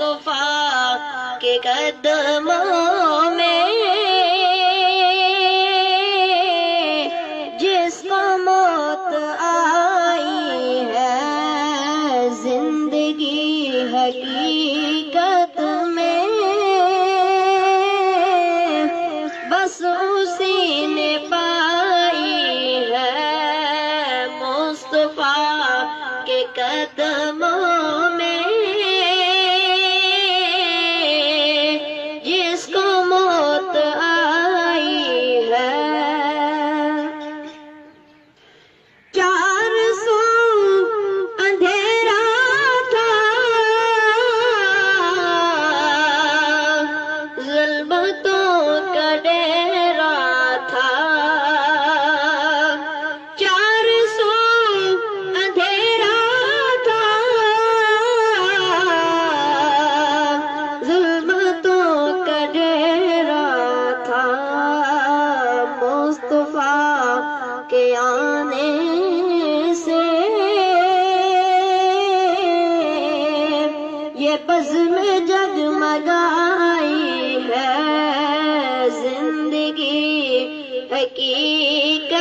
مصطفیٰ کے قدموں میں، جس کو موت آئی ہے زندگی حقیقت میں، بس اسی نے پائی ہے مصطفیٰ کے قدموں میں، جس کو موت آئی ہے۔ چار سو اندھیرا تھا، ظلمتوں کا ڈیرا تھا، چار سو اندھیرا تھا، ظلمتوں کا ڈیرا تھا، مصطفیٰ کے آنے سے یہ بزم جگمگائی ہے زندگی حقیقت